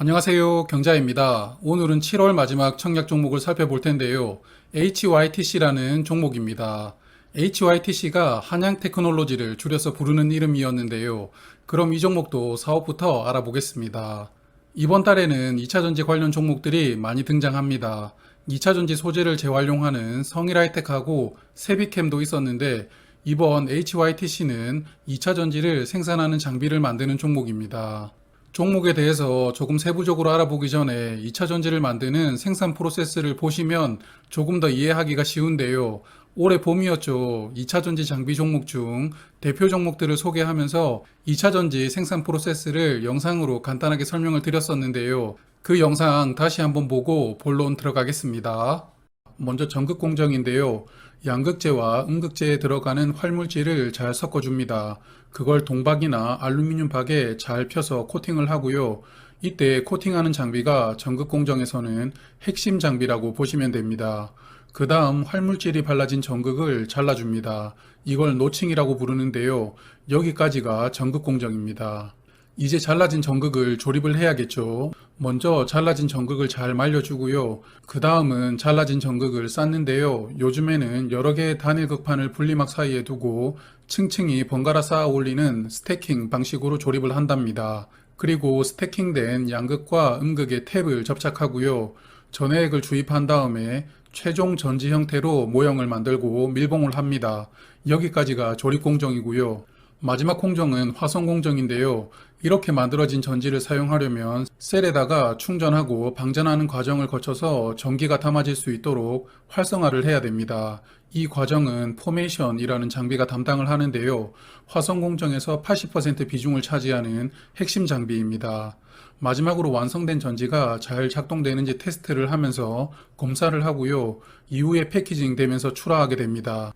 안녕하세요. 경자입니다. 오늘은 7월 마지막 청약 종목을 살펴볼 텐데요. HYTC라는 종목입니다. HYTC가 한양테크놀로지를 줄여서 부르는 이름이었는데요. 그럼 이 종목도 사업부터 알아보겠습니다. 이번 달에는 2차전지 관련 종목들이 많이 등장합니다. 2차전지 소재를 재활용하는 성일하이텍하고 세비캠도 있었는데 이번 HYTC는 2차전지를 생산하는 장비를 만드는 종목입니다. 종목에 대해서 조금 세부적으로 알아보기 전에 2차 전지를 만드는 생산 프로세스를 보시면 조금 더 이해하기가 쉬운데요. 올해 봄이었죠. 2차 전지 장비 종목 중 대표 종목들을 소개하면서 2차 전지 생산 프로세스를 영상으로 간단하게 설명을 드렸었는데요. 그 영상 다시 한번 보고 본론 들어가겠습니다. 먼저 전극 공정인데요. 양극재와 음극재에 들어가는 활물질을 잘 섞어줍니다. 그걸 동박이나 알루미늄 박에 잘 펴서 코팅을 하고요. 이때 코팅하는 장비가 전극 공정에서는 핵심 장비라고 보시면 됩니다. 그 다음 활물질이 발라진 전극을 잘라줍니다. 이걸 노칭이라고 부르는데요. 여기까지가 전극 공정입니다. 이제 잘라진 전극을 조립을 해야겠죠. 먼저 잘라진 전극을 잘 말려주고요. 그 다음은 잘라진 전극을 쌓는데요. 요즘에는 여러 개의 단일 극판을 분리막 사이에 두고 층층이 번갈아 쌓아 올리는 스태킹 방식으로 조립을 한답니다. 그리고 스태킹된 양극과 음극의 탭을 접착하고요. 전해액을 주입한 다음에 최종 전지 형태로 모형을 만들고 밀봉을 합니다. 여기까지가 조립 공정이고요. 마지막 공정은 화성 공정인데요. 이렇게 만들어진 전지를 사용하려면 셀에다가 충전하고 방전하는 과정을 거쳐서 전기가 담아질 수 있도록 활성화를 해야 됩니다. 이 과정은 포메이션이라는 장비가 담당을 하는데요. 화성 공정에서 80% 비중을 차지하는 핵심 장비입니다. 마지막으로 완성된 전지가 잘 작동되는지 테스트를 하면서 검사를 하고요. 이후에 패키징 되면서 출하하게 됩니다.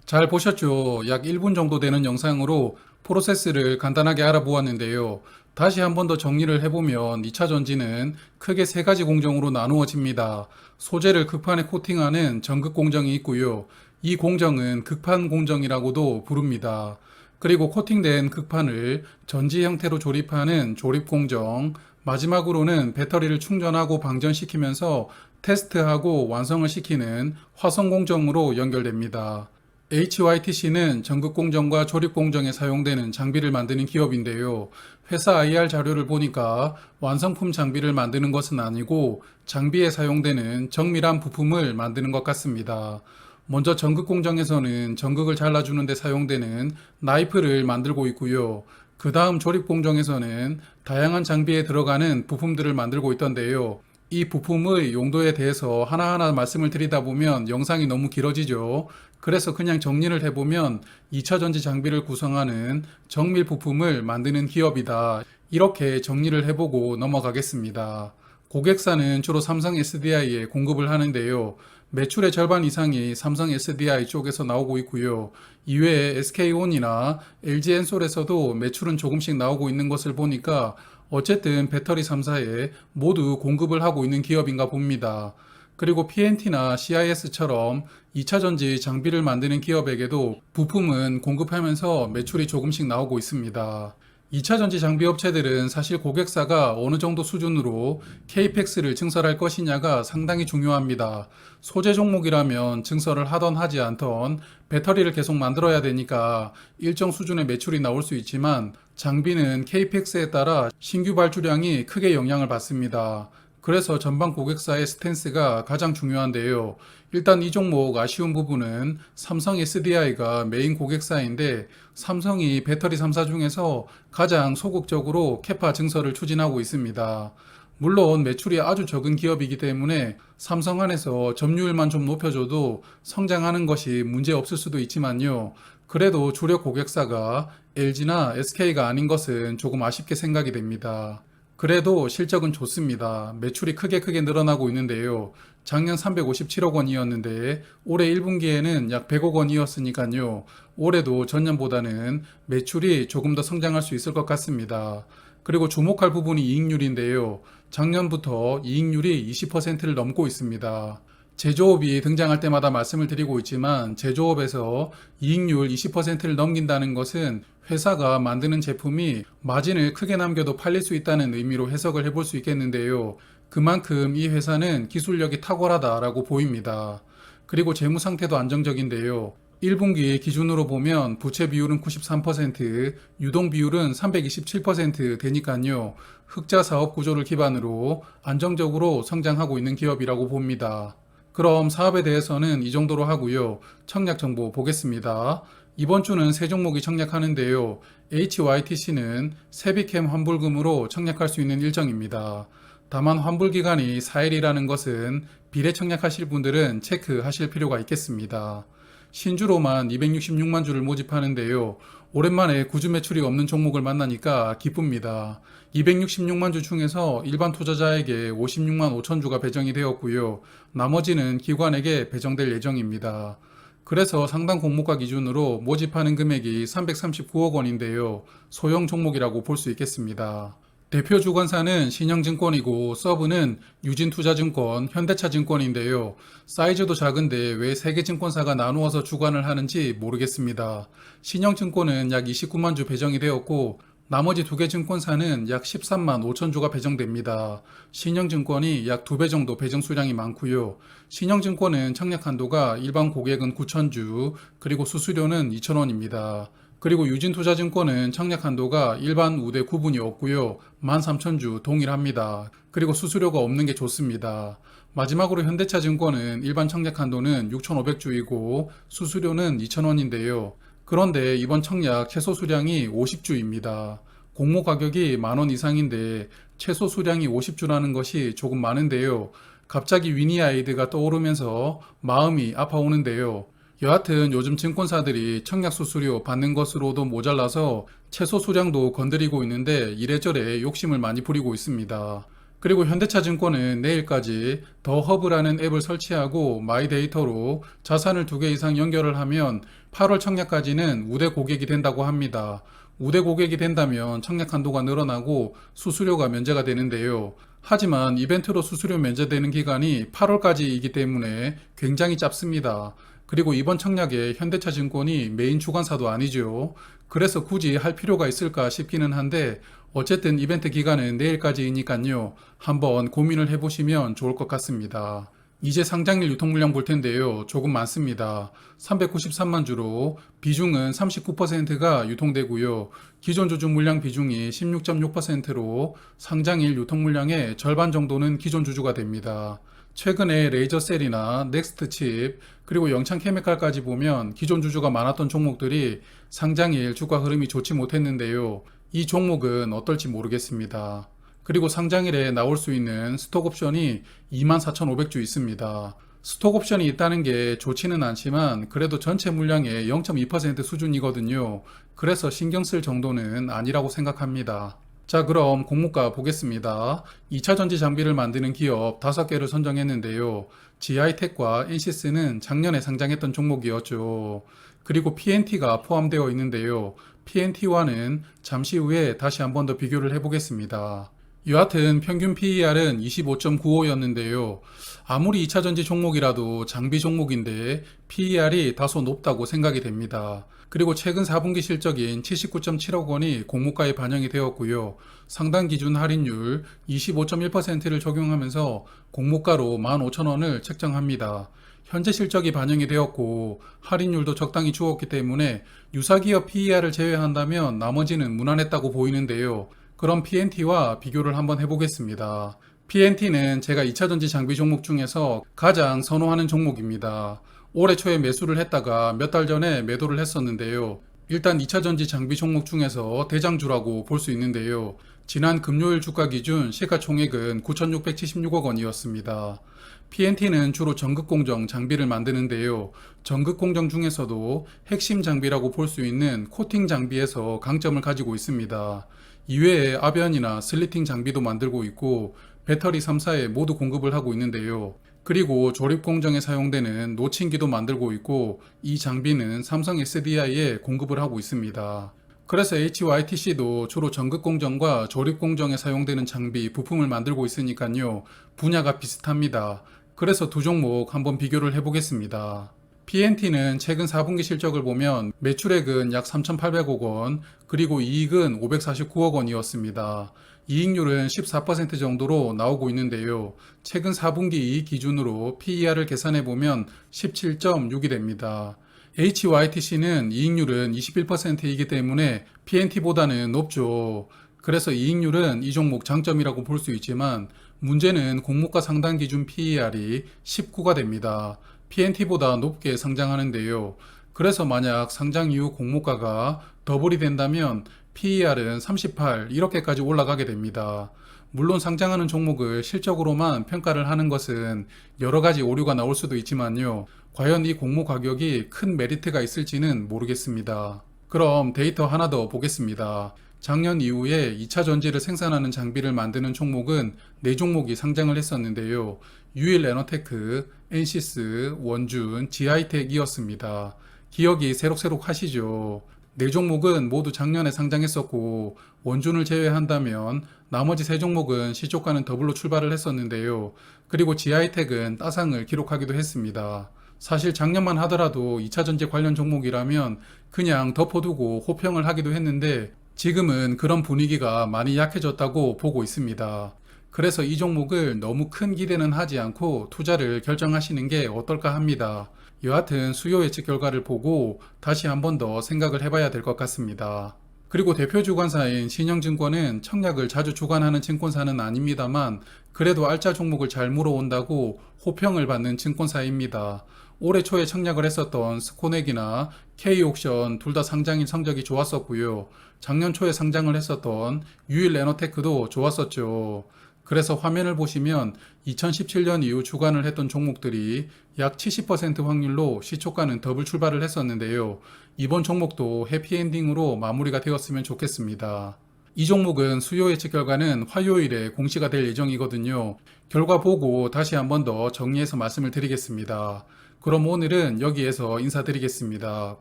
잘 보셨죠? 약 1분 정도 되는 영상으로 프로세스를 간단하게 알아보았는데요. 다시 한 번 더 정리를 해보면 2차 전지는 크게 세 가지 공정으로 나누어집니다. 소재를 극판에 코팅하는 전극 공정이 있고요. 이 공정은 극판 공정이라고도 부릅니다. 그리고 코팅된 극판을 전지 형태로 조립하는 조립 공정, 마지막으로는 배터리를 충전하고 방전시키면서 테스트하고 완성을 시키는 화성 공정으로 연결됩니다. HYTC는 전극 공정과 조립 공정에 사용되는 장비를 만드는 기업인데요. 회사 IR 자료를 보니까 완성품 장비를 만드는 것은 아니고 장비에 사용되는 정밀한 부품을 만드는 것 같습니다. 먼저 전극 공정에서는 전극을 잘라주는 데 사용되는 나이프를 만들고 있고요. 그 다음 조립 공정에서는 다양한 장비에 들어가는 부품들을 만들고 있던데요. 이 부품의 용도에 대해서 하나하나 말씀을 드리다 보면 영상이 너무 길어지죠. 그래서 그냥 정리를 해보면 2차 전지 장비를 구성하는 정밀 부품을 만드는 기업이다. 이렇게 정리를 해보고 넘어가겠습니다. 고객사는 주로 삼성 SDI에 공급을 하는데요. 매출의 절반 이상이 삼성 SDI 쪽에서 나오고 있고요. 이외에 SK온이나 LG엔솔에서도 매출은 조금씩 나오고 있는 것을 보니까 어쨌든 배터리 3사에 모두 공급을 하고 있는 기업인가 봅니다. 그리고 PNT나 CIS처럼 2차 전지 장비를 만드는 기업에게도 부품은 공급하면서 매출이 조금씩 나오고 있습니다. 2차 전지 장비 업체들은 사실 고객사가 어느 정도 수준으로 KPX를 증설할 것이냐가 상당히 중요합니다. 소재 종목이라면 증설을 하던 하지 않던 배터리를 계속 만들어야 되니까 일정 수준의 매출이 나올 수 있지만 장비는 KPX에 따라 신규 발주량이 크게 영향을 받습니다. 그래서 전방 고객사의 스탠스가 가장 중요한데요. 일단 이 종목 아쉬운 부분은 삼성 SDI가 메인 고객사인데 삼성이 배터리 3사 중에서 가장 소극적으로 캐파 증설을 추진하고 있습니다. 물론 매출이 아주 적은 기업이기 때문에 삼성 안에서 점유율만 좀 높여줘도 성장하는 것이 문제 없을 수도 있지만요. 그래도 주력 고객사가 LG나 SK가 아닌 것은 조금 아쉽게 생각이 됩니다. 그래도 실적은 좋습니다. 매출이 크게 늘어나고 있는데요. 작년 357억 원이었는데 올해 1분기에는 약 100억 원이었으니까요. 올해도 전년보다는 매출이 조금 더 성장할 수 있을 것 같습니다. 그리고 주목할 부분이 이익률인데요. 작년부터 이익률이 20%를 넘고 있습니다. 제조업이 등장할 때마다 말씀을 드리고 있지만 제조업에서 이익률 20%를 넘긴다는 것은 회사가 만드는 제품이 마진을 크게 남겨도 팔릴 수 있다는 의미로 해석을 해볼 수 있겠는데요. 그만큼 이 회사는 기술력이 탁월하다라고 보입니다. 그리고 재무 상태도 안정적인데요. 1분기 기준으로 보면 부채 비율은 93%, 유동 비율은 327% 되니까요. 흑자 사업 구조를 기반으로 안정적으로 성장하고 있는 기업이라고 봅니다. 그럼 사업에 대해서는 이 정도로 하고요. 청약 정보 보겠습니다. 이번 주는 세 종목이 청약하는데요. HYTC는 세비캠 환불금으로 청약할 수 있는 일정입니다. 다만 환불 기간이 4일이라는 것은 비례 청약하실 분들은 체크하실 필요가 있겠습니다. 신주로만 266만 주를 모집하는데요. 오랜만에 구주 매출이 없는 종목을 만나니까 기쁩니다. 266만 주 중에서 일반 투자자에게 56만 5천 주가 배정이 되었고요. 나머지는 기관에게 배정될 예정입니다. 그래서 상당 공모가 기준으로 모집하는 금액이 339억 원인데요. 소형 종목이라고 볼 수 있겠습니다. 대표 주관사는 신영증권이고 서브는 유진투자증권, 현대차증권인데요. 사이즈도 작은데 왜 세 개 증권사가 나누어서 주관을 하는지 모르겠습니다. 신영증권은 약 29만 주 배정이 되었고 나머지 두 개 증권사는 약 13만 5천 주가 배정됩니다. 신영증권이 약 2배 정도 배정 수량이 많고요. 신영증권은 청약 한도가 일반 고객은 9천 주, 그리고 수수료는 2천 원입니다. 그리고 유진투자증권은 청약 한도가 일반 우대 구분이 없고요. 13,000주 동일합니다. 그리고 수수료가 없는 게 좋습니다. 마지막으로 현대차증권은 일반 청약 한도는 6,500주이고 수수료는 2,000원인데요. 그런데 이번 청약 최소 수량이 50주입니다. 공모 가격이 10,000원 이상인데 최소 수량이 50주라는 것이 조금 많은데요. 갑자기 위니아이드가 떠오르면서 마음이 아파오는데요. 여하튼 요즘 증권사들이 청약 수수료 받는 것으로도 모자라서 최소 수량도 건드리고 있는데 이래저래 욕심을 많이 부리고 있습니다. 그리고 현대차증권은 내일까지 더 허브라는 앱을 설치하고 마이데이터로 자산을 2개 이상 연결을 하면 8월 청약까지는 우대 고객이 된다고 합니다. 우대 고객이 된다면 청약 한도가 늘어나고 수수료가 면제가 되는데요. 하지만 이벤트로 수수료 면제되는 기간이 8월까지이기 때문에 굉장히 짧습니다. 그리고 이번 청약에 현대차증권이 메인 주관사도 아니죠. 그래서 굳이 할 필요가 있을까 싶기는 한데 어쨌든 이벤트 기간은 내일까지이니까요. 한번 고민을 해보시면 좋을 것 같습니다. 이제 상장일 유통물량 볼 텐데요. 조금 많습니다. 393만 주로 비중은 39%가 유통되고요. 기존 주주 물량 비중이 16.6%로 상장일 유통물량의 절반 정도는 기존 주주가 됩니다. 최근에 레이저셀이나 넥스트칩 그리고 영창케미칼까지 보면 기존 주주가 많았던 종목들이 상장일 주가 흐름이 좋지 못했는데요. 이 종목은 어떨지 모르겠습니다. 그리고 상장일에 나올 수 있는 스톡옵션이 24,500주 있습니다. 스톡옵션이 있다는 게 좋지는 않지만 그래도 전체 물량의 0.2% 수준이거든요. 그래서 신경 쓸 정도는 아니라고 생각합니다. 자, 그럼 공모가 보겠습니다. 2차 전지 장비를 만드는 기업 5개를 선정했는데요. GI텍과 NCS는 작년에 상장했던 종목이었죠. 그리고 PNT가 포함되어 있는데요. PNT와는 잠시 후에 다시 한 번 더 비교를 해보겠습니다. 여하튼 평균 PER은 25.95였는데요. 아무리 2차 전지 종목이라도 장비 종목인데 PER이 다소 높다고 생각이 됩니다. 그리고 최근 4분기 실적인 79.7억 원이 공모가에 반영이 되었고요. 상당 기준 할인율 25.1%를 적용하면서 공모가로 15,000원을 책정합니다. 현재 실적이 반영이 되었고 할인율도 적당히 주었기 때문에 유사기업 PER을 제외한다면 나머지는 무난했다고 보이는데요. 그럼 PNT와 비교를 한번 해보겠습니다. PNT는 제가 2차전지 장비 종목 중에서 가장 선호하는 종목입니다. 올해 초에 매수를 했다가 몇 달 전에 매도를 했었는데요. 일단 2차전지 장비 종목 중에서 대장주라고 볼 수 있는데요. 지난 금요일 주가 기준 시가총액은 9,676억 원이었습니다. PNT는 주로 전극공정 장비를 만드는데요. 전극공정 중에서도 핵심 장비라고 볼 수 있는 코팅 장비에서 강점을 가지고 있습니다. 이외에 아변이나 슬리팅 장비도 만들고 있고 배터리 3사에 모두 공급을 하고 있는데요. 그리고 조립 공정에 사용되는 노친기도 만들고 있고 이 장비는 삼성 SDI에 공급을 하고 있습니다. 그래서 HYTC도 주로 전극 공정과 조립 공정에 사용되는 장비, 부품을 만들고 있으니까요. 분야가 비슷합니다. 그래서 두 종목 한번 비교를 해보겠습니다. PNT는 최근 4분기 실적을 보면 매출액은 약 3,800억 원, 그리고 이익은 549억 원이었습니다. 이익률은 14% 정도로 나오고 있는데요. 최근 4분기 이익 기준으로 PER을 계산해보면 17.6이 됩니다. HYTC는 이익률은 21%이기 때문에 PNT보다는 높죠. 그래서 이익률은 이 종목 장점이라고 볼 수 있지만 문제는 공모가 상단 기준 PER이 19가 됩니다. PNT보다 높게 상장하는데요. 그래서 만약 상장 이후 공모가가 더블이 된다면 PER은 38 이렇게까지 올라가게 됩니다. 물론 상장하는 종목을 실적으로만 평가를 하는 것은 여러 가지 오류가 나올 수도 있지만요. 과연 이 공모 가격이 큰 메리트가 있을지는 모르겠습니다. 그럼 데이터 하나 더 보겠습니다. 작년 이후에 2차 전지를 생산하는 장비를 만드는 종목은 4종목이 상장을 했었는데요. 유일에너테크, 엔시스, 원준, 지하이텍이었습니다. 기억이 새록새록 하시죠? 4종목은 모두 작년에 상장했었고 원준을 제외한다면 나머지 3종목은 시초가는 더블로 출발을 했었는데요. 그리고 지하이텍은 따상을 기록하기도 했습니다. 사실 작년만 하더라도 2차 전지 관련 종목이라면 그냥 덮어두고 호평을 하기도 했는데 지금은 그런 분위기가 많이 약해졌다고 보고 있습니다. 그래서 이 종목을 너무 큰 기대는 하지 않고 투자를 결정하시는 게 어떨까 합니다. 여하튼 수요 예측 결과를 보고 다시 한 번 더 생각을 해봐야 될 것 같습니다. 그리고 대표 주관사인 신영증권은 청약을 자주 주관하는 증권사는 아닙니다만 그래도 알짜 종목을 잘 물어온다고 호평을 받는 증권사입니다. 올해 초에 청약을 했었던 스코넥이나 K옥션 둘 다 상장인 성적이 좋았었고요. 작년 초에 상장을 했었던 유일에너테크도 좋았었죠. 그래서 화면을 보시면 2017년 이후 주관을 했던 종목들이 약 70% 확률로 시초가는 더블 출발을 했었는데요. 이번 종목도 해피엔딩으로 마무리가 되었으면 좋겠습니다. 이 종목은 수요 예측 결과는 화요일에 공시가 될 예정이거든요. 결과 보고 다시 한 번 더 정리해서 말씀을 드리겠습니다. 그럼 오늘은 여기에서 인사드리겠습니다.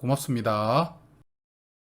고맙습니다.